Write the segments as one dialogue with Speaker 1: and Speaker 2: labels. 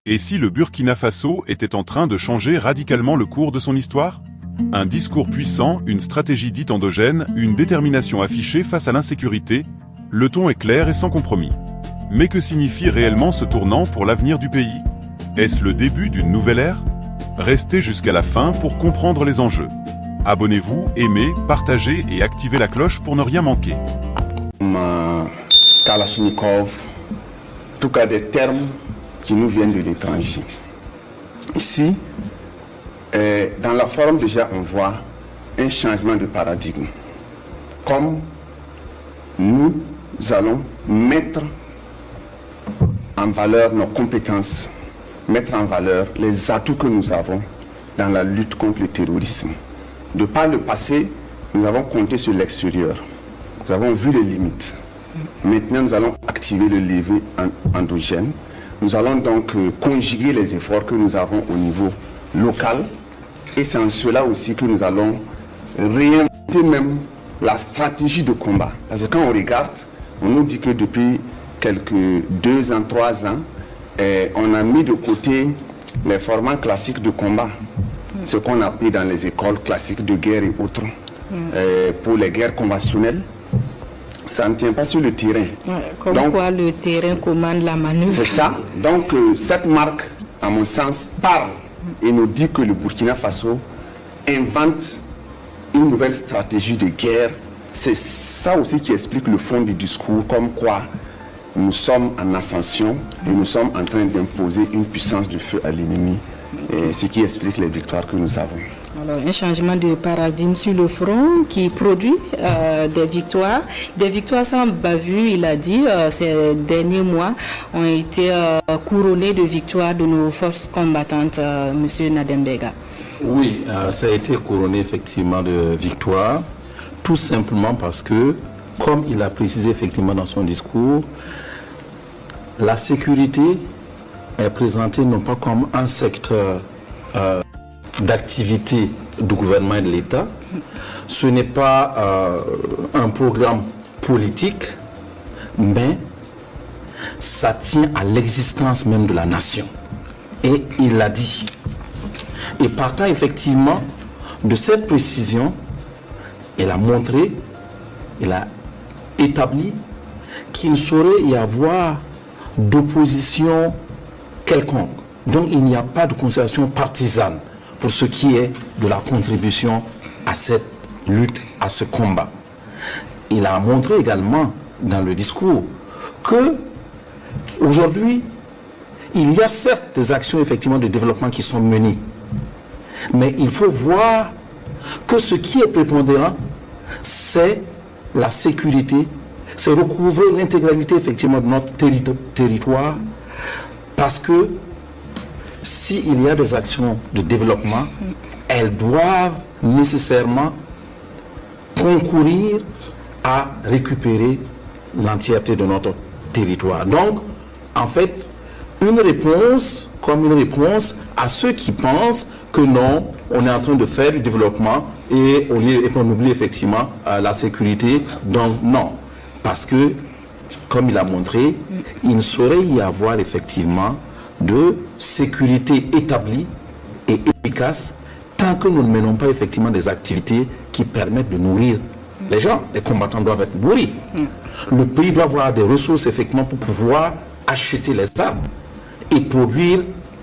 Speaker 1: Et si le Burkina Faso était en train de changer radicalement le cours de son histoire? Un discours puissant, une stratégie dite endogène, une détermination affichée face à l'insécurité, le ton est clair et sans compromis. Mais que signifie réellement ce tournant pour l'avenir du pays? Est-ce le début d'une nouvelle ère? Restez jusqu'à la fin pour comprendre les enjeux. Abonnez-vous, aimez, partagez et activez la cloche pour ne rien manquer.
Speaker 2: Kalachnikov, en tout cas des termes qui nous viennent de l'étranger. Ici, dans la forme déjà, on voit un changement de paradigme. Comme nous allons mettre en valeur nos compétences, mettre en valeur les atouts que nous avons dans la lutte contre le terrorisme. De par le passé, nous avons compté sur l'extérieur. Nous avons vu les limites. Maintenant, nous allons activer le levier endogène. Nous allons donc conjuguer les efforts que nous avons au niveau local. Et c'est en cela aussi que nous allons réinventer même la stratégie de combat. Parce que quand on regarde, on nous dit que depuis quelques 2 ans, 3 ans, on a mis de côté les formats classiques de combat. Ce qu'on appelle dans les écoles classiques de guerre et autres. Pour les guerres conventionnelles, ça ne tient pas sur le terrain.
Speaker 3: Comme donc, quoi le terrain commande la manœuvre.
Speaker 2: C'est ça. Donc cette marque, à mon sens, parle et nous dit que le Burkina Faso invente une nouvelle stratégie de guerre. C'est ça aussi qui explique le fond du discours, comme quoi nous sommes en ascension et nous sommes en train d'imposer une puissance de feu à l'ennemi, ce qui explique les victoires que nous avons.
Speaker 3: Alors, un changement de paradigme sur le front qui produit des victoires sans bavure, il a dit. Ces derniers mois ont été couronnés de victoires de nos forces combattantes, Monsieur Nadembega.
Speaker 4: Oui, ça a été couronné effectivement de victoires, tout simplement parce que, comme il a précisé effectivement dans son discours, la sécurité est présentée non pas comme un secteur d'activité du gouvernement et de l'État. Ce n'est pas un programme politique, mais ça tient à l'existence même de la nation. Et il l'a dit. Et partant effectivement de cette précision, il a montré, il a établi qu'il ne saurait y avoir d'opposition quelconque. Donc il n'y a pas de considération partisane pour ce qui est de la contribution à cette lutte, à ce combat. Il a montré également dans le discours que aujourd'hui, il y a certes des actions effectivement de développement qui sont menées, mais il faut voir que ce qui est prépondérant, c'est la sécurité, c'est recouvrer l'intégralité effectivement de notre territoire, parce que s'il y a des actions de développement, elles doivent nécessairement concourir à récupérer l'entièreté de notre territoire. Donc, en fait, une réponse à ceux qui pensent que non, on est en train de faire du développement et on oublie effectivement la sécurité. Donc, non. Parce que, comme il a montré, il ne saurait y avoir effectivement de sécurité établie et efficace tant que nous ne menons pas effectivement des activités qui permettent de nourrir les gens. Les combattants doivent être nourris. Le pays doit avoir des ressources effectivement pour pouvoir acheter les armes et produire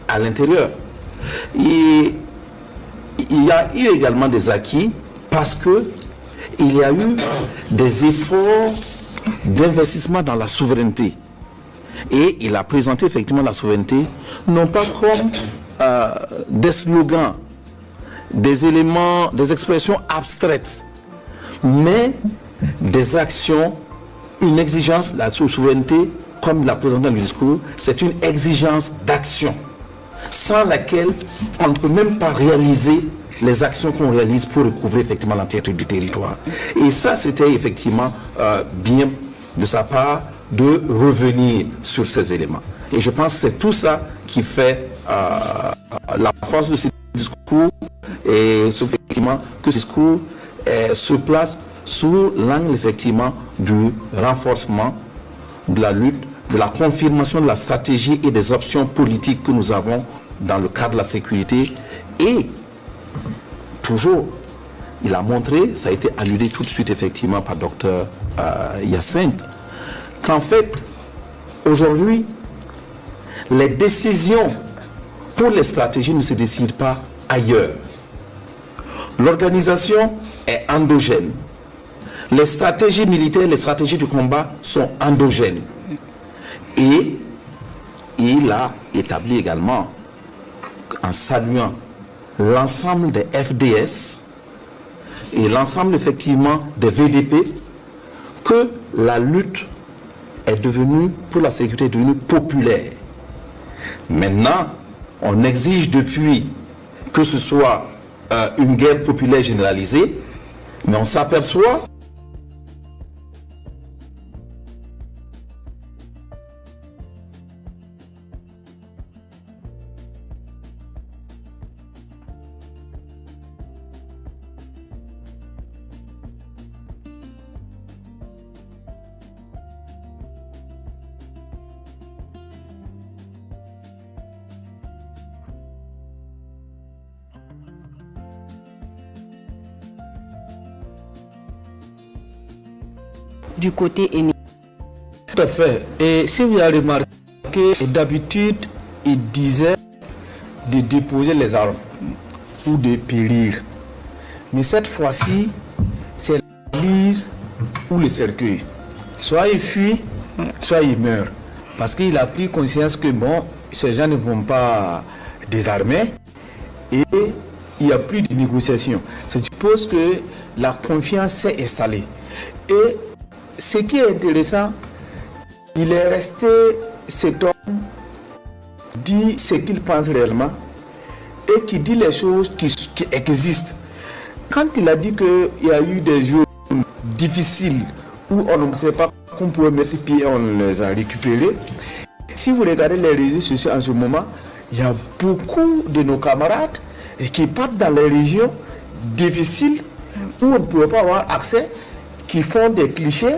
Speaker 4: à l'intérieur. Et il y a eu également des acquis parce que il y a eu des efforts d'investissement dans la souveraineté. Et il a présenté effectivement la souveraineté, non pas comme des slogans, des éléments, des expressions abstraites, mais des actions, une exigence, la souveraineté, comme il l'a présenté dans le discours, c'est une exigence d'action, sans laquelle on ne peut même pas réaliser les actions qu'on réalise pour recouvrer effectivement l'entièreté du territoire. Et ça, c'était effectivement bien de sa part de revenir sur ces éléments. Et je pense que c'est tout ça qui fait la force de ce discours et effectivement que ce discours se place sous l'angle effectivement du renforcement de la lutte de la confirmation de la stratégie et des options politiques que nous avons dans le cadre de la sécurité. Et toujours, il a montré, ça a été alludé tout de suite effectivement par Dr Hyacinthe, qu'en fait, aujourd'hui, les décisions pour les stratégies ne se décident pas ailleurs. L'organisation est endogène. Les stratégies militaires, les stratégies du combat sont endogènes. Et il a établi également, en saluant l'ensemble des FDS et l'ensemble effectivement des VDP, que la lutte est devenue, pour la sécurité, est devenue populaire. Maintenant, on exige depuis que ce soit une guerre populaire généralisée, mais on s'aperçoit
Speaker 3: du côté ennemi.
Speaker 5: Tout à fait. Et si vous avez remarqué, d'habitude, il disait de déposer les armes ou de périr. Mais cette fois-ci, c'est l'église ou le cercueil. Soit il fuit, soit il meurt. Parce qu'il a pris conscience que bon, ces gens ne vont pas désarmer et il n'y a plus de négociation. Ça suppose que la confiance s'est installée. Et ce qui est intéressant, il est resté, cet homme dit ce qu'il pense réellement et qui dit les choses qui existent. Quand il a dit qu'il y a eu des jours difficiles où on ne sait pas qu'on pouvait mettre pied, on les a récupérés. Si vous regardez les réseaux sociaux en ce moment, il y a beaucoup de nos camarades qui partent dans les régions difficiles où on ne pouvait pas avoir accès, qui font des clichés,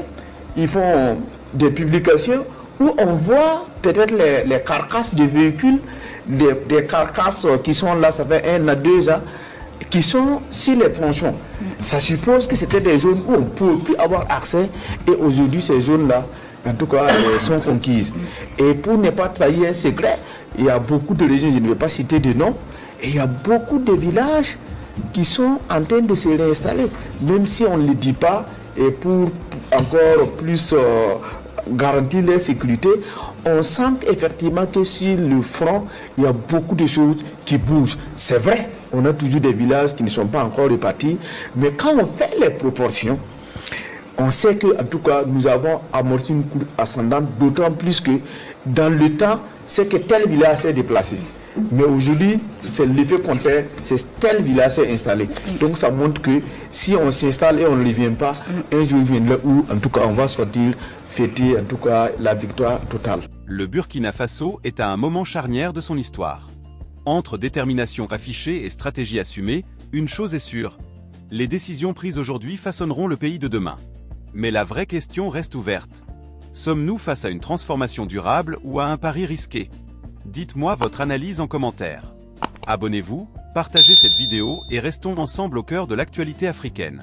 Speaker 5: ils font des publications où on voit peut-être les carcasses de véhicules, des carcasses qui sont là, ça fait 1 à 2 ans, qui sont sur les tronçons. Ça suppose que c'était des zones où on ne pouvait plus avoir accès et aujourd'hui ces zones-là, en tout cas, sont conquises. Et pour ne pas trahir un secret, il y a beaucoup de régions, je ne vais pas citer de noms, et il y a beaucoup de villages qui sont en train de se réinstaller, même si on ne le dit pas. Et pour encore plus garantir leur sécurité, on sent effectivement que sur le front, il y a beaucoup de choses qui bougent. C'est vrai, on a toujours des villages qui ne sont pas encore répartis, mais quand on fait les proportions, on sait que, en tout cas, nous avons amorti une courbe ascendante, d'autant plus que dans le temps, c'est que tel village s'est déplacé. Mais aujourd'hui, c'est l'effet contraire, c'est tel village s'est installé. Donc ça montre que si on s'installe et on ne revient pas, un jour viendra où, en tout cas, on va sortir, fêter, en tout cas, la victoire totale.
Speaker 1: Le Burkina Faso est à un moment charnière de son histoire. Entre détermination affichée et stratégie assumée, une chose est sûre, les décisions prises aujourd'hui façonneront le pays de demain. Mais la vraie question reste ouverte. Sommes-nous face à une transformation durable ou à un pari risqué ? Dites-moi votre analyse en commentaire. Abonnez-vous, partagez cette vidéo et restons ensemble au cœur de l'actualité africaine.